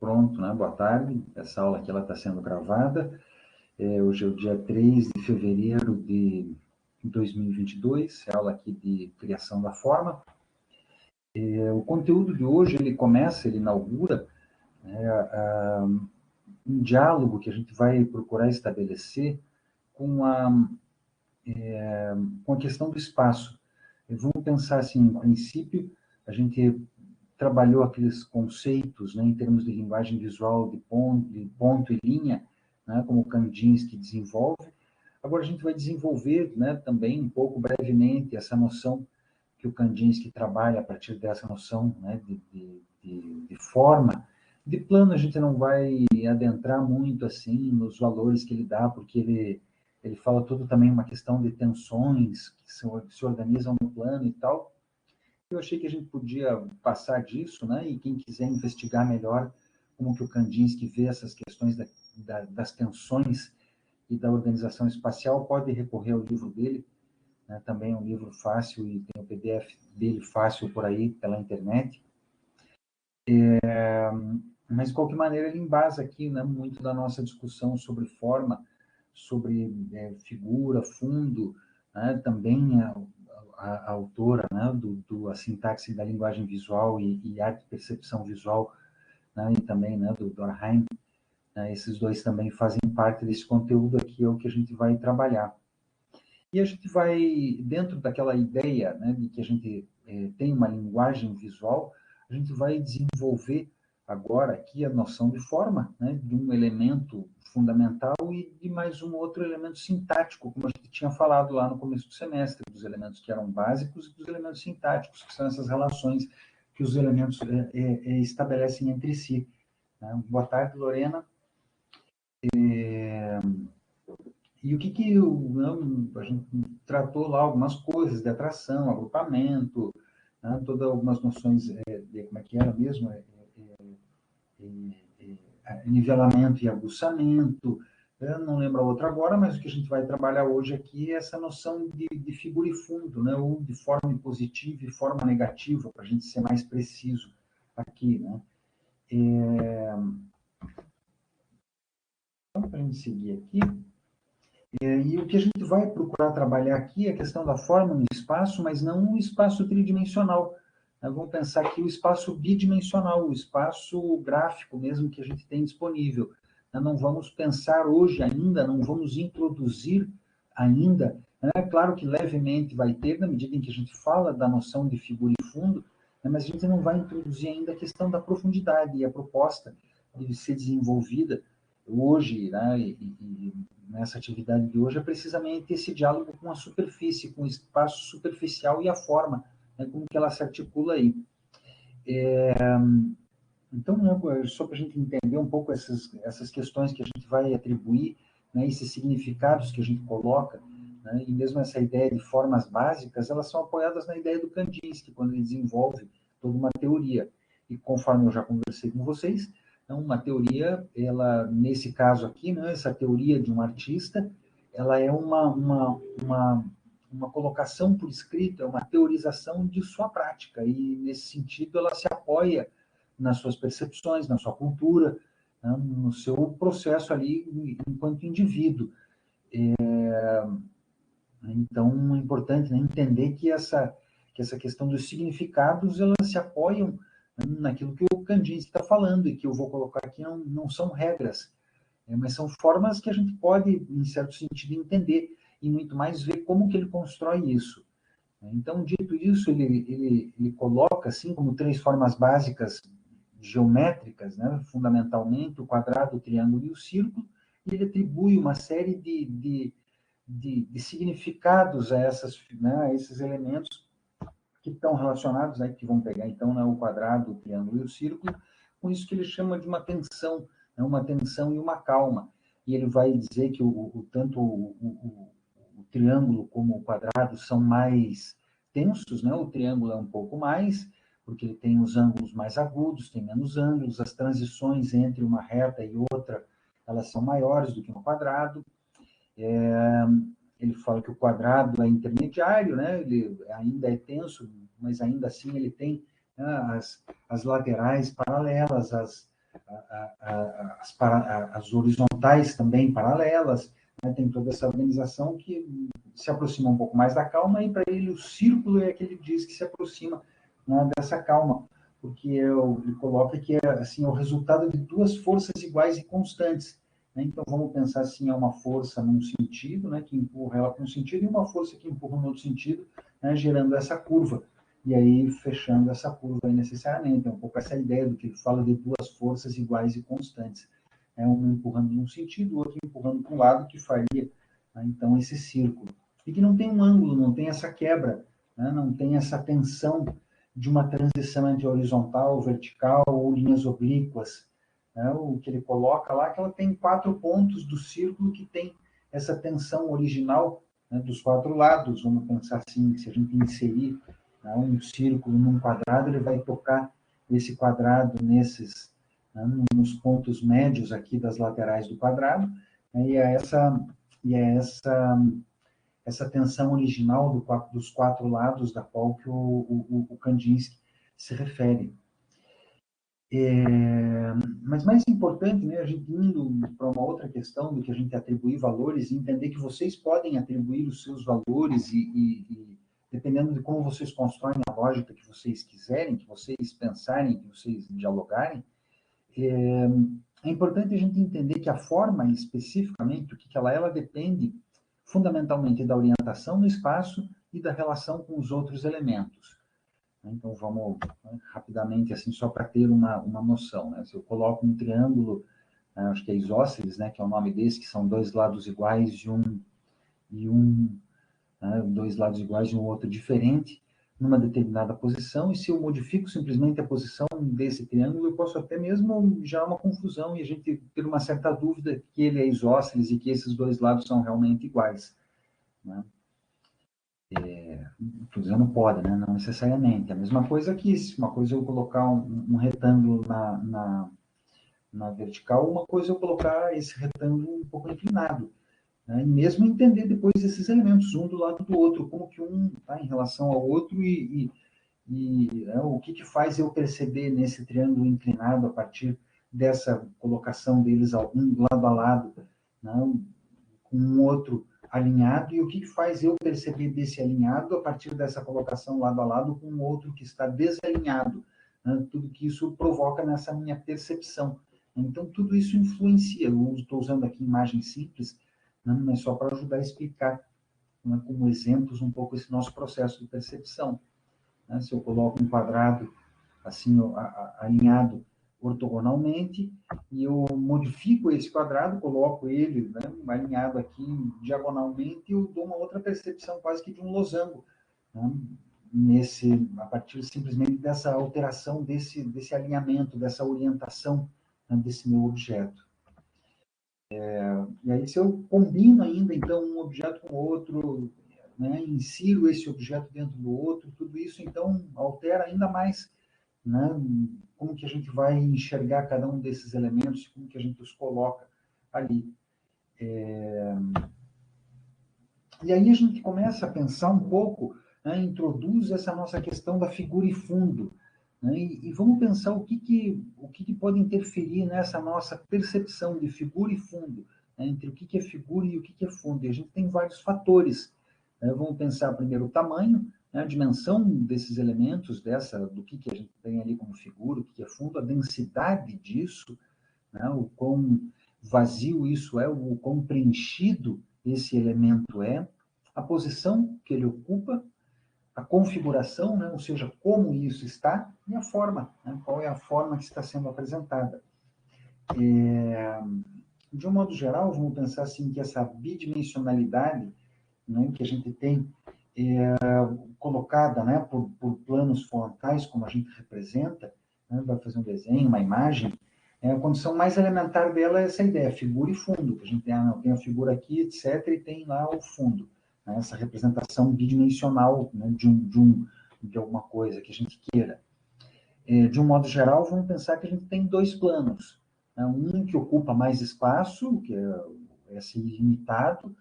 pronto, né? Boa tarde. Essa aula aqui está sendo gravada. Hoje é o dia 3 de fevereiro de 2022, é a aula aqui de criação da forma. O conteúdo de hoje, ele inaugura, né, um diálogo que a gente vai procurar estabelecer com a questão do espaço. Vamos pensar assim, em princípio, a gente trabalhou aqueles conceitos, né, em termos de linguagem visual, de ponto e linha, né, como o Kandinsky desenvolve. Agora a gente vai desenvolver, né, também um pouco brevemente essa noção que o Kandinsky trabalha a partir dessa noção, né, de forma. De plano a gente não vai adentrar muito assim nos valores que ele dá, porque ele fala tudo também uma questão de tensões que se organizam no plano e tal. Eu achei que a gente podia passar disso, né? E quem quiser investigar melhor como que o Kandinsky vê essas questões das tensões e da organização espacial, pode recorrer ao livro dele, né? Também é um livro fácil e tem o PDF dele fácil por aí, pela internet. Mas, de qualquer maneira, ele embasa aqui, né, muito da nossa discussão sobre forma, sobre figura, fundo, né? Também a autora, né, a sintaxe da linguagem visual e arte e percepção visual, né, e também, né, do Arheim, né, esses dois também fazem parte desse conteúdo aqui, é o que a gente vai trabalhar. E a gente vai, dentro daquela ideia, né, de que a gente tem uma linguagem visual, a gente vai desenvolver agora aqui a noção de forma, né, de um elemento fundamental e de mais um outro elemento sintático, como a gente tinha falado lá no começo do semestre, dos elementos que eram básicos e dos elementos sintáticos, que são essas relações que os elementos estabelecem entre si. Né? Boa tarde, Lorena. E o que a gente tratou lá algumas coisas de atração, agrupamento, né, todas algumas noções de como é que era mesmo, nivelamento e aguçamento. Eu não lembro a outra agora, mas o que a gente vai trabalhar hoje aqui é essa noção de figura e fundo, né, ou de forma positiva e forma negativa, para a gente ser mais preciso aqui, né. Então, para a gente seguir aqui. E o que a gente vai procurar trabalhar aqui é a questão da forma no espaço, mas não um espaço tridimensional. Vamos pensar aqui o espaço bidimensional, o espaço gráfico mesmo que a gente tem disponível. Não vamos pensar hoje ainda, não vamos introduzir ainda. É claro que levemente vai ter, na medida em que a gente fala da noção de figura e fundo, mas a gente não vai introduzir ainda a questão da profundidade e a proposta de ser desenvolvida hoje, né, e nessa atividade de hoje, é precisamente esse diálogo com a superfície, com o espaço superficial e a forma, né, como que ela se articula aí. Então, né, só para a gente entender um pouco essas questões que a gente vai atribuir, né, esses significados que a gente coloca, né, e mesmo essa ideia de formas básicas, elas são apoiadas na ideia do Kandinsky, quando ele desenvolve toda uma teoria. E conforme eu já conversei com vocês, então, uma teoria, ela, nesse caso aqui, né, essa teoria de um artista, ela é uma colocação por escrito, é uma teorização de sua prática, e nesse sentido ela se apoia nas suas percepções, na sua cultura, né, no seu processo ali enquanto indivíduo. Então, é importante, né, entender que essa questão dos significados, elas se apoiam naquilo que o Kandinsky está falando, e que eu vou colocar aqui não são regras, mas são formas que a gente pode, em certo sentido, entender, e muito mais ver como que ele constrói isso. Então, dito isso, ele coloca, assim, como três formas básicas geométricas, né, fundamentalmente, o quadrado, o triângulo e o círculo, e ele atribui uma série de significados né, a esses elementos que estão relacionados, né, que vão pegar, então, né, o quadrado, o triângulo e o círculo, com isso que ele chama de uma tensão, né, uma tensão e uma calma. E ele vai dizer que tanto o triângulo como o quadrado são mais tensos, né? O triângulo é um pouco mais, porque ele tem os ângulos mais agudos, tem menos ângulos, as transições entre uma reta e outra, elas são maiores do que no quadrado. Ele fala que o quadrado é intermediário, né? Ele ainda é tenso, mas ainda assim ele tem, né, as laterais paralelas, as horizontais também paralelas, né? Tem toda essa organização que se aproxima um pouco mais da calma, e para ele o círculo é aquele que diz que se aproxima, né, dessa calma, porque ele coloca que é assim, o resultado de duas forças iguais e constantes, né? Então vamos pensar assim, é uma força num sentido, né, que empurra ela para um sentido, e uma força que empurra no outro sentido, né, gerando essa curva, e aí fechando essa curva aí necessariamente. É um pouco essa ideia do que ele fala de duas forças iguais e constantes, né, uma empurrando num sentido, o outro empurrando para um lado, que faria, né, então esse círculo, e que não tem um ângulo, não tem essa quebra, né, não tem essa tensão de uma transição entre horizontal, vertical ou linhas oblíquas, né? O que ele coloca lá é que ela tem 4 pontos do círculo que tem essa tensão original, né, dos 4 lados. Vamos pensar assim, se a gente inserir, né, um círculo num quadrado, ele vai tocar esse quadrado nesses, né, nos pontos médios aqui das laterais do quadrado, né, essa tensão original dos 4 lados da qual que o Kandinsky se refere. Mas mais importante, né, a gente indo para uma outra questão do que a gente atribuir valores, e entender que vocês podem atribuir os seus valores e dependendo de como vocês constroem a lógica que vocês quiserem, que vocês pensarem, que vocês dialogarem, é importante a gente entender que a forma, especificamente, o que ela depende fundamentalmente da orientação no espaço e da relação com os outros elementos. Então, vamos, né, rapidamente, assim, só para ter uma noção, né? Se eu coloco um triângulo, acho que é isósceles, né, que é o nome desse, que são dois lados iguais né, dois lados iguais e um outro diferente, numa determinada posição, e se eu modifico simplesmente a posição desse triângulo, eu posso até mesmo gerar uma confusão e a gente ter uma certa dúvida que ele é isósceles e que esses dois lados são realmente iguais, né? Estou dizendo pode, né? Não necessariamente. A mesma coisa que se uma coisa eu colocar um retângulo na vertical, uma coisa eu colocar esse retângulo um pouco inclinado, né? E mesmo entender depois esses elementos, um do lado do outro, como que um está em relação ao outro o que faz eu perceber nesse triângulo inclinado a partir dessa colocação deles um lado a lado, né? Com um outro alinhado, e o que faz eu perceber desse alinhado a partir dessa colocação lado a lado com o outro que está desalinhado, né? Tudo que isso provoca nessa minha percepção. Então, tudo isso influencia. Eu estou usando aqui imagens simples, né, mas só para ajudar a explicar, né, como exemplos um pouco esse nosso processo de percepção, né? Se eu coloco um quadrado assim, alinhado ortogonalmente, e eu modifico esse quadrado, coloco ele, né, alinhado aqui diagonalmente, e eu dou uma outra percepção quase que de um losango, né, a partir simplesmente dessa alteração desse alinhamento, dessa orientação, né, desse meu objeto. E aí, se eu combino ainda, então, um objeto com outro, né, insiro esse objeto dentro do outro, tudo isso, então, altera ainda mais, né, como que a gente vai enxergar cada um desses elementos, como que a gente os coloca ali. E aí a gente começa a pensar um pouco, né, introduz essa nossa questão da figura e fundo, né, e vamos pensar o que pode interferir nessa nossa percepção de figura e fundo, né, entre o que é figura e o que é fundo. E a gente tem vários fatores, né? Vamos pensar primeiro o tamanho, né, a dimensão desses elementos, do que a gente tem ali como figura, o que é fundo, a densidade disso, né, o quão vazio isso é, o quão preenchido esse elemento é, a posição que ele ocupa, a configuração, né, ou seja, como isso está, e a forma, né, qual é a forma que está sendo apresentada. De um modo geral, vamos pensar assim que essa bidimensionalidade, né, que a gente tem colocada, né, por planos frontais, como a gente representa, né, vai fazer um desenho, uma imagem, a condição mais elementar dela é essa ideia, figura e fundo, que a gente tem a figura aqui, etc., e tem lá o fundo, né, essa representação bidimensional, né, de alguma coisa que a gente queira. De um modo geral, vamos pensar que a gente tem dois planos, né, um que ocupa mais espaço, que é assim, ilimitado,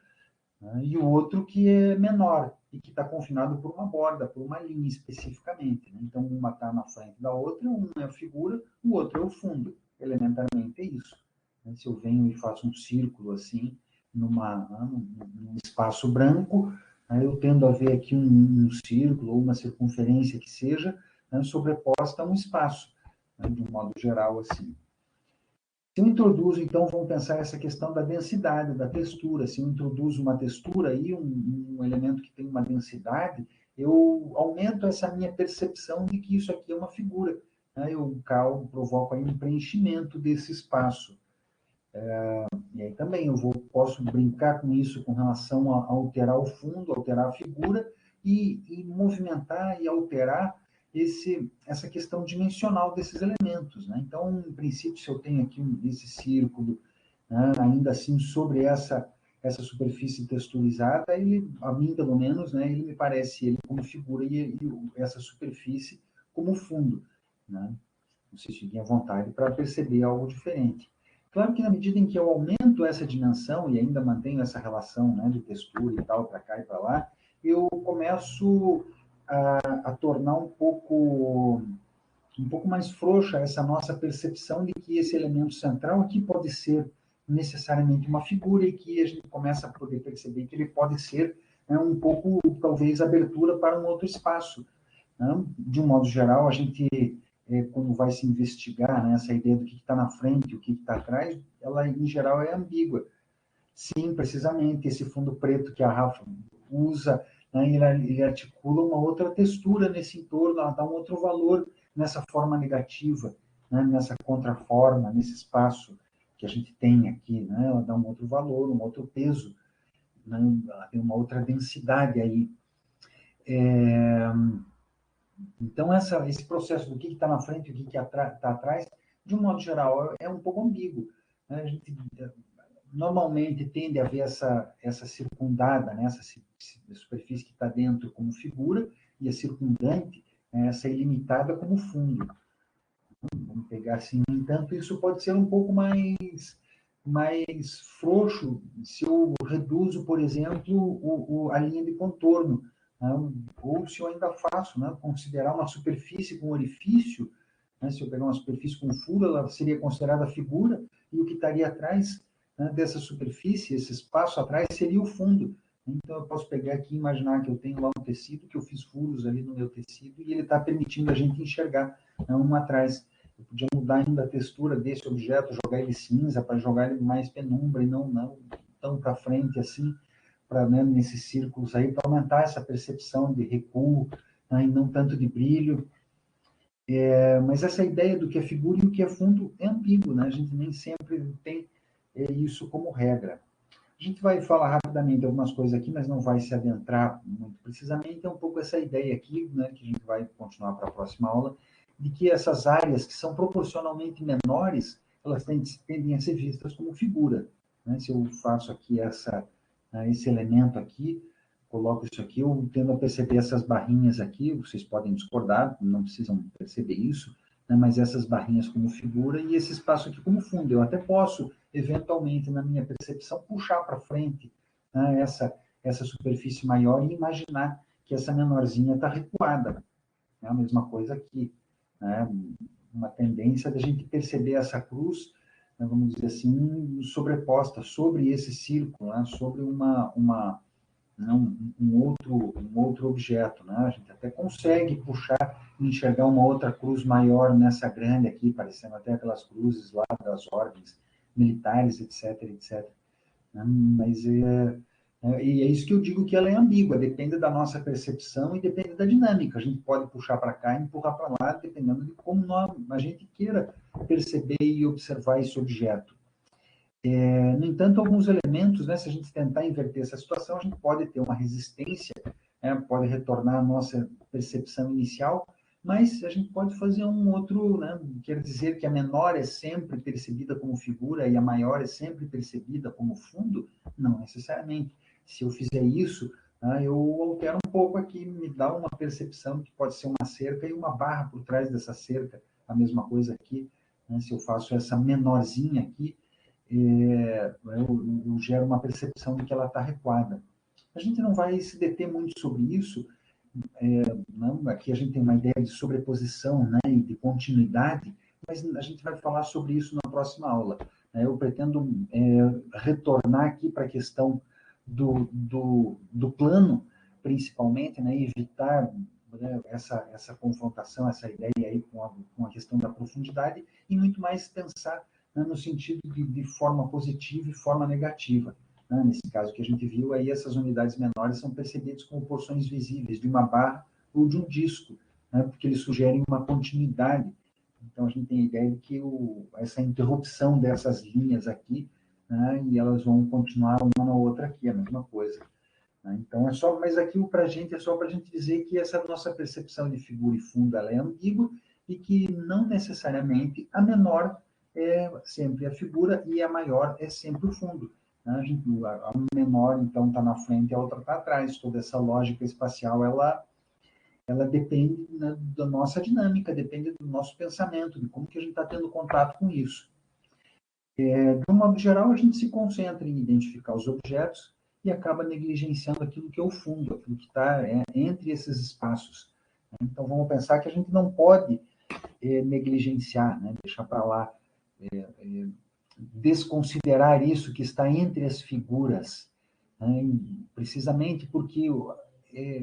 né, e o outro que é menor e que está confinado por uma borda, por uma linha especificamente, né? Então, uma está na frente da outra, uma é a figura, o outro é o fundo, elementarmente é isso. Se eu venho e faço um círculo assim, num espaço branco, aí eu tendo a ver aqui um círculo ou uma circunferência que seja, né, sobreposta a um espaço, né, de um modo geral assim. Se eu introduzo, então, vamos pensar essa questão da densidade, da textura. Se eu introduzo uma textura aí, um elemento que tem uma densidade, eu aumento essa minha percepção de que isso aqui é uma figura, né? Eu provoco aí um preenchimento desse espaço. E aí também posso brincar com isso com relação a alterar o fundo, alterar a figura e movimentar e alterar essa questão dimensional desses elementos, né? Então, em princípio, se eu tenho aqui esse círculo, né, ainda assim sobre essa superfície texturizada, a mim pelo menos, né, ele me parece ele como figura e essa superfície como fundo, né? Vocês fiquem à vontade para perceber algo diferente. Claro que na medida em que eu aumento essa dimensão e ainda mantenho essa relação, né, de textura e tal, para cá e para lá, eu começo a tornar um pouco mais frouxa essa nossa percepção de que esse elemento central aqui pode ser necessariamente uma figura e que a gente começa a poder perceber que ele pode ser, né, um pouco, talvez, abertura para um outro espaço, né? De um modo geral, a gente, quando vai se investigar, né, essa ideia do que está na frente e o que está atrás, ela, em geral, é ambígua. Sim, precisamente, esse fundo preto que a Rafa usa, né, ele articula uma outra textura nesse entorno, ela dá um outro valor nessa forma negativa, né, nessa contraforma, nesse espaço que a gente tem aqui, né, ela dá um outro valor, um outro peso, né, ela tem uma outra densidade aí. Então, esse processo do que está na frente e o que está atrás, de um modo geral, é um pouco ambíguo, né? A gente normalmente tende a ver essa circundada, né, essa superfície que está dentro como figura, e a circundante, essa ilimitada como fundo. Vamos pegar assim, no entanto, isso pode ser um pouco mais frouxo se eu reduzo, por exemplo, a linha de contorno, né, ou se eu ainda faço, né, considerar uma superfície com orifício, né, se eu pegar uma superfície com furo, ela seria considerada figura, e o que estaria atrás, né, dessa superfície, esse espaço atrás, seria o fundo. Então, eu posso pegar aqui e imaginar que eu tenho lá um tecido, que eu fiz furos ali no meu tecido, e ele está permitindo a gente enxergar, né, um atrás. Eu podia mudar ainda a textura desse objeto, jogar ele cinza, para jogar ele mais penumbra, e não tão para frente assim, para, né, nesses círculos aí, para aumentar essa percepção de recuo, né, e não tanto de brilho. Mas essa ideia do que é figura e o que é fundo é ambíguo, né? A gente nem sempre tem isso como regra. A gente vai falar rapidamente algumas coisas aqui, mas não vai se adentrar muito precisamente. É um pouco essa ideia aqui, né, que a gente vai continuar para a próxima aula, de que essas áreas que são proporcionalmente menores, elas tendem a ser vistas como figura, né? Se eu faço aqui esse elemento aqui, coloco isso aqui, eu tendo a perceber essas barrinhas aqui, vocês podem discordar, não precisam perceber isso, né, mas essas barrinhas como figura e esse espaço aqui como fundo. Eu até posso, eventualmente, na minha percepção, puxar para frente, né, essa superfície maior e imaginar que essa menorzinha está recuada. É a mesma coisa aqui, né? Uma tendência da gente perceber essa cruz, né, vamos dizer assim, sobreposta sobre esse círculo, né, sobre né, um outro objeto, né? A gente até consegue puxar e enxergar uma outra cruz maior nessa grande aqui, parecendo até aquelas cruzes lá das ordens militares, etc, etc. Né? Mas e é isso que eu digo que ela é ambígua, depende da nossa percepção e depende da dinâmica. A gente pode puxar para cá e empurrar para lá, dependendo de como a gente queira perceber e observar esse objeto. No entanto, alguns elementos, né, se a gente tentar inverter essa situação, a gente pode ter uma resistência, né, pode retornar a nossa percepção inicial, mas a gente pode fazer um outro, né, quer dizer que a menor é sempre percebida como figura e a maior é sempre percebida como fundo? Não necessariamente. Se eu fizer isso, eu altero um pouco aqui, me dá uma percepção que pode ser uma cerca e uma barra por trás dessa cerca, a mesma coisa aqui, né, se eu faço essa menorzinha aqui, eu gero uma percepção de que ela está recuada. A gente não vai se deter muito sobre isso, não, aqui a gente tem uma ideia de sobreposição, né, e de continuidade, mas a gente vai falar sobre isso na próxima aula. Eu pretendo retornar aqui para a questão do plano, principalmente, né, evitar, né, essa confrontação, essa ideia aí com a questão da profundidade, e muito mais pensar, né, no sentido de forma positiva e forma negativa. Né? Nesse caso que a gente viu, aí essas unidades menores são percebidas como porções visíveis de uma barra ou de um disco, né, porque eles sugerem uma continuidade. Então, a gente tem a ideia de que essa interrupção dessas linhas aqui, né, e elas vão continuar uma na outra aqui, a mesma coisa. Né? Então, mas aqui para a gente é só para a gente dizer que essa nossa percepção de figura e fundo ela é ambígua e que não necessariamente a menor é sempre a figura e a maior é sempre o fundo. Né? A menor, então, está na frente e a outra está atrás. Toda essa lógica espacial, ela depende, né, da nossa dinâmica, depende do nosso pensamento, de como que a gente está tendo contato com isso. De um modo geral, a gente se concentra em identificar os objetos e acaba negligenciando aquilo que é o fundo, aquilo que está entre esses espaços. Então, vamos pensar que a gente não pode negligenciar, né, deixar para lá, desconsiderar isso que está entre as figuras, né, precisamente porque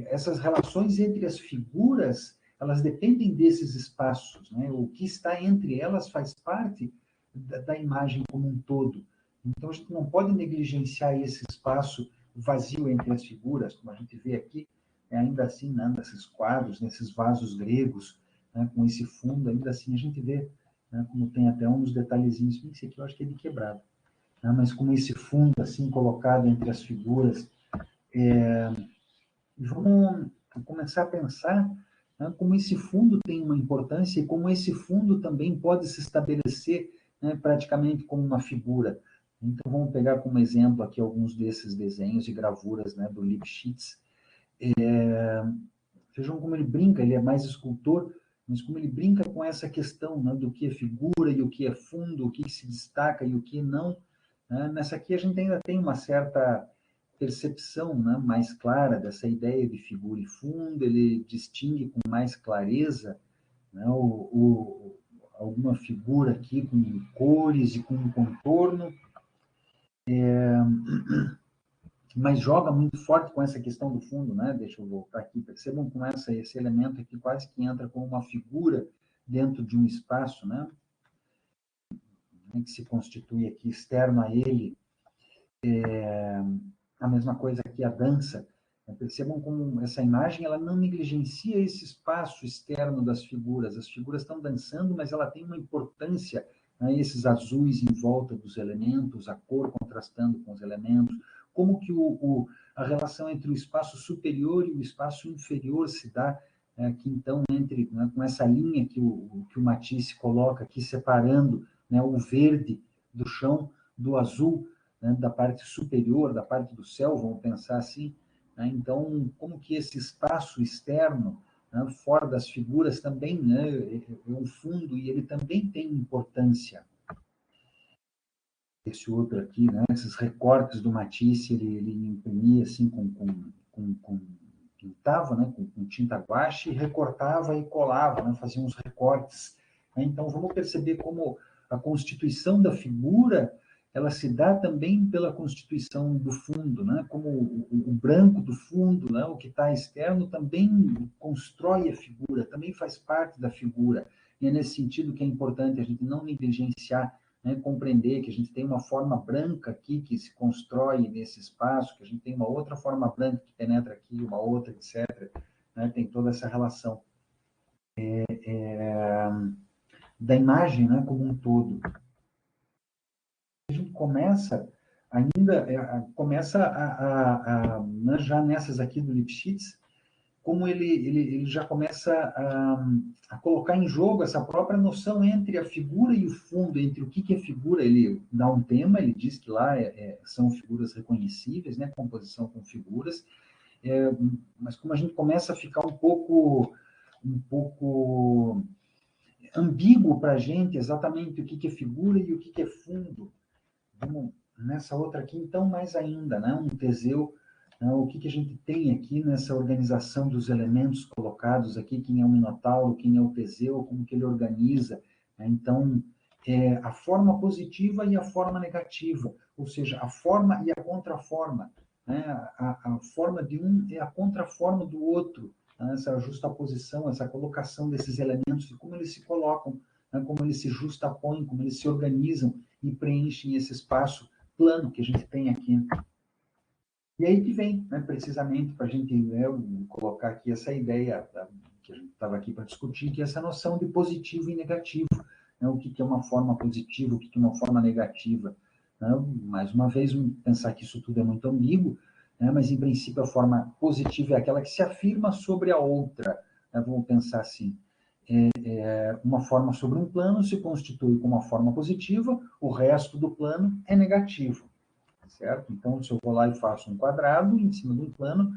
essas relações entre as figuras, elas dependem desses espaços, né? O que está entre elas faz parte da imagem como um todo. Então, a gente não pode negligenciar esse espaço vazio entre as figuras, como a gente vê aqui, ainda assim, né, nesses quadros, nesses vasos gregos, né, com esse fundo, ainda assim a gente vê, né, como tem até uns detalhezinhos, esse aqui eu acho que é de quebrado, né, mas com esse fundo assim colocado entre as figuras, vamos começar a pensar, né, como esse fundo tem uma importância e como esse fundo também pode se estabelecer, né, praticamente como uma figura. Então, vamos pegar como exemplo aqui alguns desses desenhos e gravuras, né, do Lipschitz. Vejam como ele brinca, ele é mais escultor, mas como ele brinca com essa questão, né, do que é figura e o que é fundo, o que se destaca e o que não. Né? Nessa aqui a gente ainda tem uma certa percepção, né, mais clara dessa ideia de figura e fundo, ele distingue com mais clareza, né, alguma figura aqui com cores e com um contorno, mas joga muito forte com essa questão do fundo, né? Deixa eu voltar aqui, percebam com esse elemento aqui quase que entra como uma figura dentro de um espaço, né? Que se constitui aqui externo a ele. A mesma coisa aqui a dança. Percebam como essa imagem ela não negligencia esse espaço externo das figuras. As figuras estão dançando, mas ela tem uma importância, né? Esses azuis em volta dos elementos, a cor contrastando com os elementos, como que a relação entre o espaço superior e o espaço inferior se dá aqui, então, entre, né, com essa linha que o Matisse coloca aqui, separando, né, o verde do chão do azul, né, da parte superior, da parte do céu, vamos pensar assim. Né? Então, como que esse espaço externo, né, fora das figuras, também, né, é um fundo e ele também tem importância. Esse outro aqui, né, esses recortes do Matisse, ele imprimia assim pintava, né, com tinta guache, e recortava e colava, né, fazia uns recortes. Né? Então, vamos perceber como a constituição da figura ela se dá também pela constituição do fundo, né? Como o branco do fundo, né? O que está externo também constrói a figura, também faz parte da figura. E é nesse sentido que é importante a gente não negligenciar, né? Compreender que a gente tem uma forma branca aqui que se constrói nesse espaço, que a gente tem uma outra forma branca que penetra aqui, uma outra, etc. Né? Tem toda essa relação da imagem, né? Como um todo. A gente começa né, já nessas aqui do Lipschitz, como ele já começa a colocar em jogo essa própria noção entre a figura e o fundo, entre o que é figura. Ele dá um tema, ele diz que lá são figuras reconhecíveis, né, composição com figuras, mas como a gente começa a ficar um pouco ambíguo para a gente exatamente o que é figura e o que é fundo. Vamos nessa outra aqui, então, mais ainda, né? Um Teseu, né? O que a gente tem aqui nessa organização dos elementos colocados aqui, quem é o Minotauro, quem é o Teseu, como que ele organiza, Então, a forma positiva e a forma negativa, ou seja, a forma e a contraforma. Né? A forma de um é a contraforma do outro. Né? Essa justaposição, essa colocação desses elementos, e como eles se colocam, né? Como eles se justapõem, como eles se organizam e preenchem esse espaço plano que a gente tem aqui. E aí que vem, né, precisamente, para a gente, né, colocar aqui essa ideia que a gente estava aqui para discutir, que é essa noção de positivo e negativo. Né, o que é uma forma positiva, o que é uma forma negativa. Né? Mais uma vez, pensar que isso tudo é muito ambíguo, né, mas, em princípio, a forma positiva é aquela que se afirma sobre a outra. Né? Vamos pensar assim, uma forma sobre um plano se constitui como uma forma positiva, o resto do plano é negativo. Certo? Então, se eu vou lá e faço um quadrado em cima de um plano,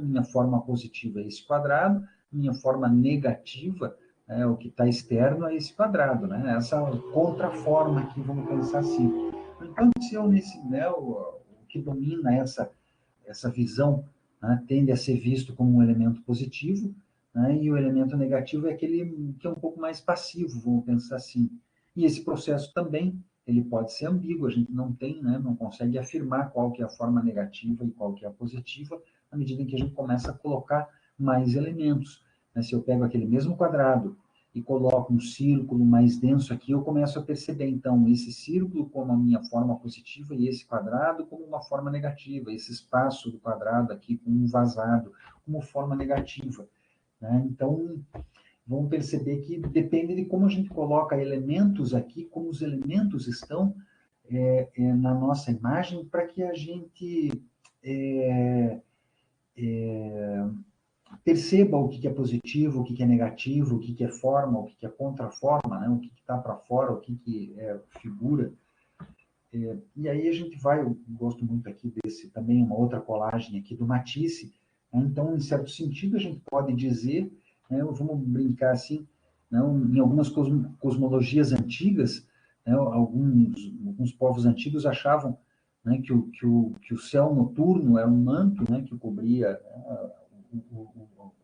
minha forma positiva é esse quadrado, minha forma negativa, o que está externo é esse quadrado, né? Essa contraforma aqui, vamos pensar assim. Então, se eu o que domina essa visão, né, tende a ser visto como um elemento positivo, né, e o elemento negativo é aquele que é um pouco mais passivo, vamos pensar assim. E esse processo também ele pode ser ambíguo, a gente não tem, né, não consegue afirmar qual que é a forma negativa e qual que é a positiva, à medida em que a gente começa a colocar mais elementos. Né? Se eu pego aquele mesmo quadrado e coloco um círculo mais denso aqui, eu começo a perceber, então, esse círculo como a minha forma positiva e esse quadrado como uma forma negativa, esse espaço do quadrado aqui como um vazado, como forma negativa. Né? Então, vamos perceber que depende de como a gente coloca elementos aqui, como os elementos estão na nossa imagem, para que a gente perceba o que é positivo, o que é negativo, o que é forma, o que é contraforma, né? O que está para fora, o que é figura. E aí a gente vai, eu gosto muito aqui desse, também uma outra colagem aqui do Matisse, né? Então, em certo sentido, a gente pode dizer, né, vamos brincar assim, né, em algumas cosmologias antigas, né, alguns povos antigos achavam, né, que o céu noturno era um manto, né, que cobria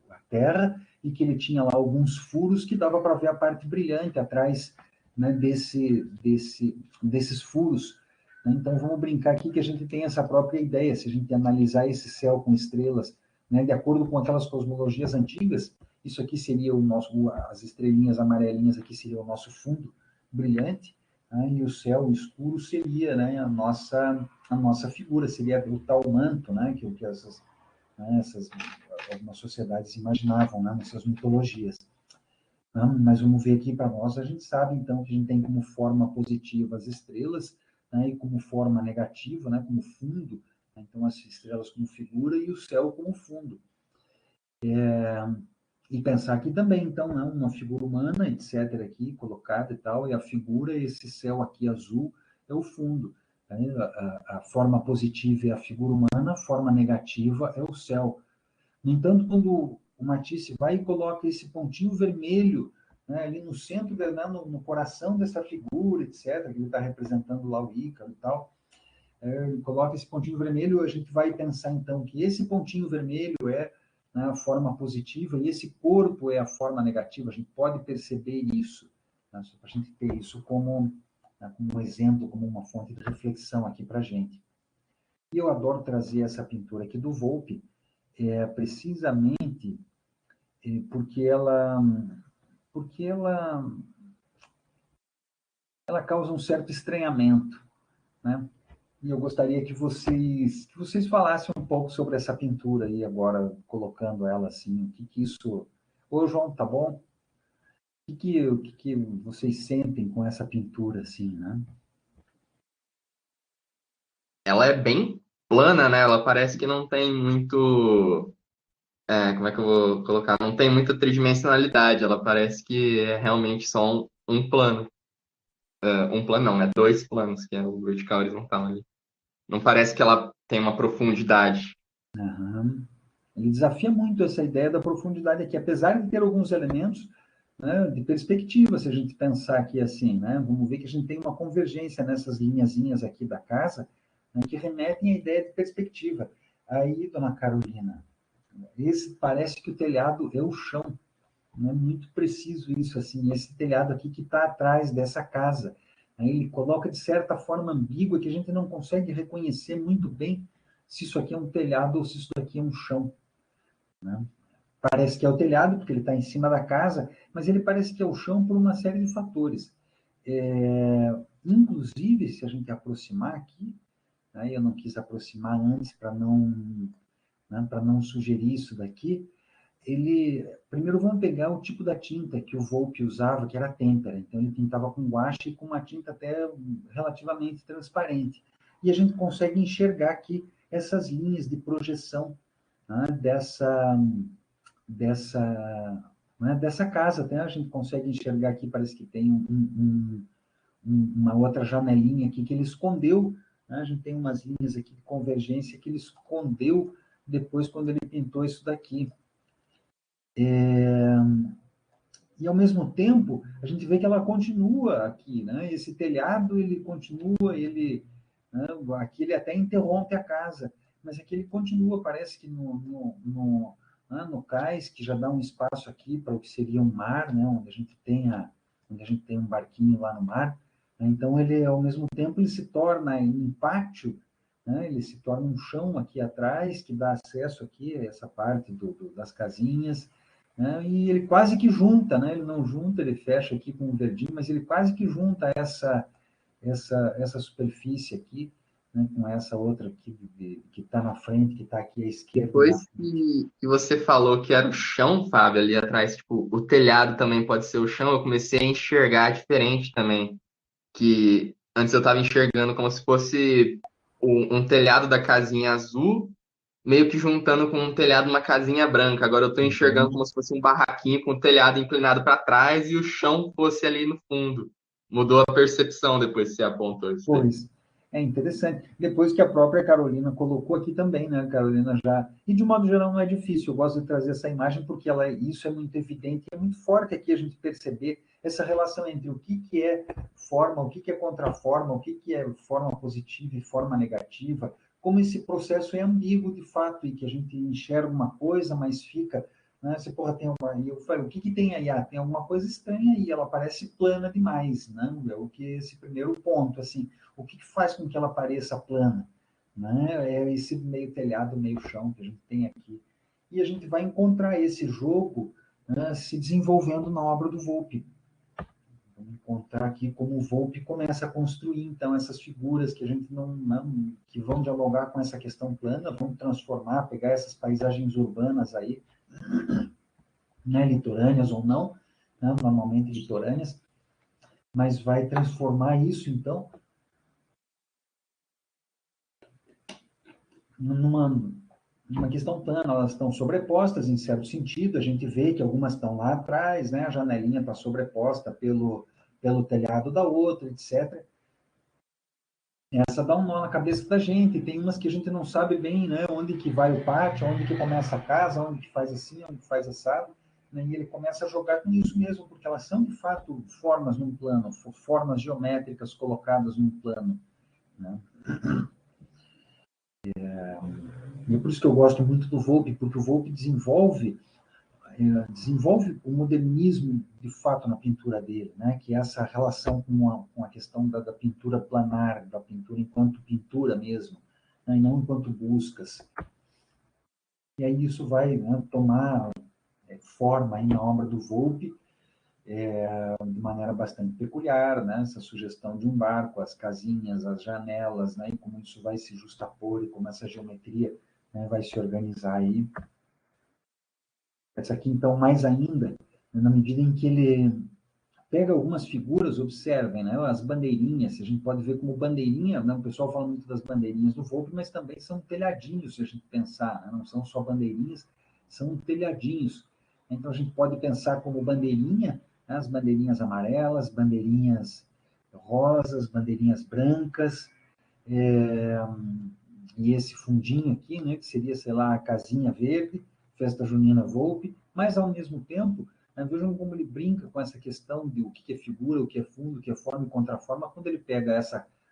a Terra e que ele tinha lá alguns furos que dava para ver a parte brilhante atrás, né, desses furos. Né? Então, vamos brincar aqui que a gente tem essa própria ideia, se a gente analisar esse céu com estrelas, né, de acordo com aquelas cosmologias antigas, isso aqui seria as estrelinhas amarelinhas aqui seria o nosso fundo brilhante, né, e o céu escuro seria, né, a nossa figura, seria o tal manto, né, que essas algumas sociedades imaginavam, né, nessas mitologias. Mas vamos ver aqui para nós, a gente sabe então que a gente tem como forma positiva as estrelas, né, e como forma negativa, né, como fundo, né, então as estrelas como figura e o céu como fundo. E pensar aqui também, então, né, uma figura humana, etc., aqui colocada e tal, e a figura, esse céu aqui azul, é o fundo. Né? A forma positiva é a figura humana, a forma negativa é o céu. No entanto, quando o Matisse vai e coloca esse pontinho vermelho, né, ali no centro, né, no coração dessa figura, etc., que ele está representando lá o Ícaro e tal, coloca esse pontinho vermelho, a gente vai pensar, então, que esse pontinho vermelho é, né, a forma positiva e esse corpo é a forma negativa. A gente pode perceber isso, né, só para a gente ter isso como, né, como um exemplo, como uma fonte de reflexão aqui para a gente. E eu adoro trazer essa pintura aqui do Volpe, precisamente porque porque ela causa um certo estranhamento, né? E eu gostaria que vocês falassem um pouco sobre essa pintura aí agora, colocando ela assim, o que isso... Ô, João, tá bom? O que vocês sentem com essa pintura assim, né? Ela é bem plana, né? Ela parece que não tem muito. Como é que eu vou colocar? Não tem muita tridimensionalidade. Ela parece que é realmente só um plano. Um plano não, né? Dois planos, que é o vertical e horizontal ali. Não parece que ela tem uma profundidade. Aham. Ele desafia muito essa ideia da profundidade aqui, apesar de ter alguns elementos, né, de perspectiva, se a gente pensar aqui assim, né? Vamos ver que a gente tem uma convergência nessas linhazinhas aqui da casa, né, que remetem à ideia de perspectiva. Aí, dona Carolina, esse parece que o telhado é o chão. É muito preciso isso, assim, esse telhado aqui que está atrás dessa casa. Aí ele coloca de certa forma ambígua que a gente não consegue reconhecer muito bem se isso aqui é um telhado ou se isso aqui é um chão, né? Parece que é o telhado, porque ele está em cima da casa, mas ele parece que é o chão por uma série de fatores. Inclusive, se a gente aproximar aqui, né, eu não quis aproximar antes para não, né, para não sugerir isso daqui, ele primeiro vamos pegar o tipo da tinta que o Volpi usava, que era têmpera. Então ele pintava com guache e com uma tinta até relativamente transparente. E a gente consegue enxergar aqui essas linhas de projeção, né, dessa casa. Até a gente consegue enxergar aqui, parece que tem uma outra janelinha aqui que ele escondeu, né? A gente tem umas linhas aqui de convergência que ele escondeu depois quando ele pintou isso daqui. E, ao mesmo tempo, a gente vê que ela continua aqui, né? Esse telhado, ele continua, né? Aqui ele até interrompe a casa, mas aqui ele continua, parece que no cais, que já dá um espaço aqui para o que seria um mar, né? Onde a gente tem um barquinho lá no mar, né? Então, ele, ao mesmo tempo, ele se torna um pátio, né? Ele se torna um chão aqui atrás, que dá acesso aqui a essa parte das casinhas, né? E ele quase que junta, né? Ele não junta, ele fecha aqui com o verdinho, mas ele quase que junta essa superfície aqui, né? Com essa outra aqui que está na frente, que está aqui à esquerda e na Depois frente. que você falou que era o chão, Fábio, ali atrás, tipo, o telhado também pode ser o chão, eu comecei a enxergar diferente também. Que antes eu estava enxergando como se fosse um telhado da casinha azul, meio que juntando com um telhado de uma casinha branca. Agora eu estou enxergando Uhum. como se fosse um barraquinho com o telhado inclinado para trás e o chão fosse ali no fundo. Mudou a percepção depois que você apontou isso daí. Pois, é interessante. Depois que a própria Carolina colocou aqui também, né? A Carolina já. E de modo geral não é difícil, eu gosto de trazer essa imagem porque isso é muito evidente, é muito forte aqui a gente perceber essa relação entre o que é forma, o que é contraforma, o que é forma positiva e forma negativa, como esse processo é ambíguo de fato, e que a gente enxerga uma coisa, mas fica. Né? Você, porra, tem uma. E eu falei, o que tem aí? Ah, tem alguma coisa estranha aí, ela parece plana demais, né? É o que esse primeiro ponto, assim. O que faz com que ela pareça plana? Né? É esse meio telhado, meio chão que a gente tem aqui. E a gente vai encontrar esse jogo, né, se desenvolvendo na obra do Volpi. Vamos encontrar aqui como o Volpi começa a construir, então, essas figuras que a gente não que vão dialogar com essa questão plana, vão transformar, pegar essas paisagens urbanas aí, né, litorâneas ou não, né, normalmente litorâneas, mas vai transformar isso, então, numa questão plana. Elas estão sobrepostas em certo sentido, a gente vê que algumas estão lá atrás, né? A janelinha está sobreposta pelo telhado da outra, etc. Essa dá um nó na cabeça da gente, tem umas que a gente não sabe bem, né? Onde que vai o pátio, onde que começa a casa, onde que faz assim, onde que faz assado, né? E ele começa a jogar com isso mesmo, porque elas são, de fato, formas num plano, formas geométricas colocadas num plano, né? E é por isso que eu gosto muito do Volpi, porque o Volpi desenvolve o modernismo de fato na pintura dele, né? Que é essa relação com a questão da pintura planar, da pintura enquanto pintura mesmo, né? E não enquanto buscas. E aí isso vai, né, tomar forma aí na obra do Volpi de maneira bastante peculiar, né? Essa sugestão de um barco, as casinhas, as janelas, né? E como isso vai se justapor e como essa geometria, né, vai se organizar aí. Essa aqui, então, mais ainda, na medida em que ele pega algumas figuras, observem, né? As bandeirinhas, a gente pode ver como bandeirinha, né? O pessoal fala muito das bandeirinhas do Volpi, mas também são telhadinhos, se a gente pensar, né? Não são só bandeirinhas, são telhadinhos. Então a gente pode pensar como bandeirinha, né? As bandeirinhas amarelas, bandeirinhas rosas, bandeirinhas brancas, é, e esse fundinho aqui, né? Que seria, sei lá, a casinha verde, festa junina Volpi, mas ao mesmo tempo, né, vejam como ele brinca com essa questão de o que é figura, o que é fundo, o que é forma e contraforma, quando ele pega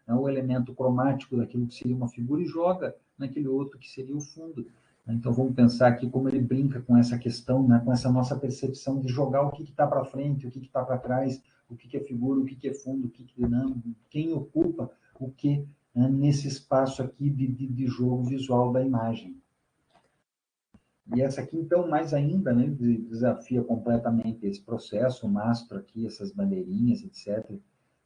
né, o elemento cromático daquilo que seria uma figura e joga naquele outro que seria o fundo. Então, vamos pensar aqui como ele brinca com essa questão, né, com essa nossa percepção de jogar o que está para frente, o que está para trás, o que é figura, o que é fundo, o que não, quem ocupa o que, né, nesse espaço aqui de jogo visual da imagem. E essa aqui, então, mais ainda, né, desafia completamente esse processo, o mastro aqui, essas bandeirinhas, etc.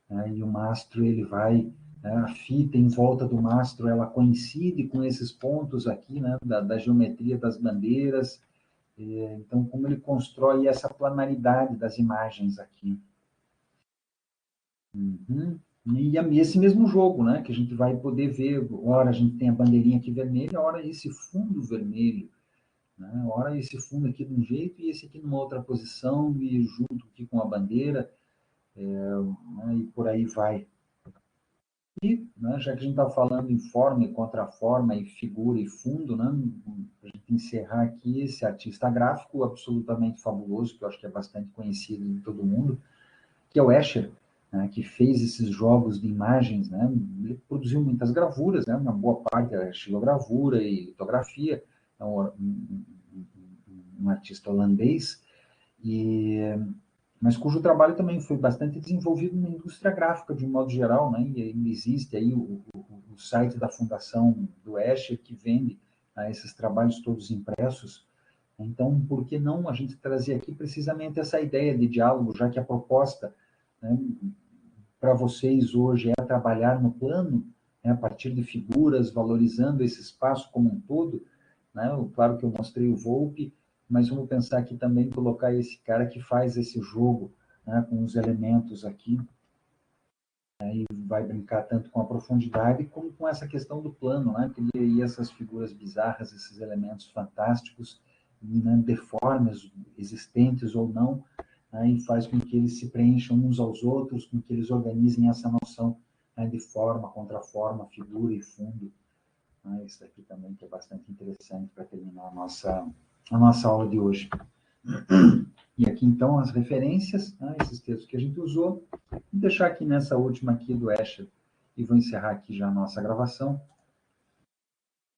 Né, e o mastro, ele vai, né, a fita em volta do mastro, ela coincide com esses pontos aqui, né, da geometria das bandeiras. Então, como ele constrói essa planaridade das imagens aqui. Uhum. E esse mesmo jogo, né, que a gente vai poder ver, ora a gente tem a bandeirinha aqui vermelha, ora esse fundo vermelho, né? Ora esse fundo aqui de um jeito e esse aqui numa outra posição e junto aqui com a bandeira, né, e por aí vai. E, né, já que a gente está falando em forma e contraforma e figura e fundo, né, para a gente encerrar aqui esse artista gráfico absolutamente fabuloso, que eu acho que é bastante conhecido de todo mundo, que é o Escher, né, que fez esses jogos de imagens, né, ele produziu muitas gravuras, né, uma boa parte era estilogravura e litografia, é um artista holandês, mas cujo trabalho também foi bastante desenvolvido na indústria gráfica, de um modo geral, né, e ainda existe aí o site da Fundação do Escher, que vende, né, esses trabalhos todos impressos. Então, por que não a gente trazer aqui precisamente essa ideia de diálogo, já que a proposta, né, para vocês hoje é trabalhar no plano, né, a partir de figuras, valorizando esse espaço como um todo, né? Claro que eu mostrei o Volpe, mas vamos pensar aqui também colocar esse cara que faz esse jogo, né, com os elementos aqui, né, e vai brincar tanto com a profundidade como com essa questão do plano, né? E essas figuras bizarras, esses elementos fantásticos, né, deformes, existentes ou não, né, e faz com que eles se preencham uns aos outros, com que eles organizem essa noção, né, de forma, contraforma, figura e fundo. Né, isso aqui também que é bastante interessante para terminar a nossa aula de hoje. E aqui, então, as referências, né, esses textos que a gente usou, vou deixar aqui nessa última aqui do Escher, e vou encerrar aqui já a nossa gravação.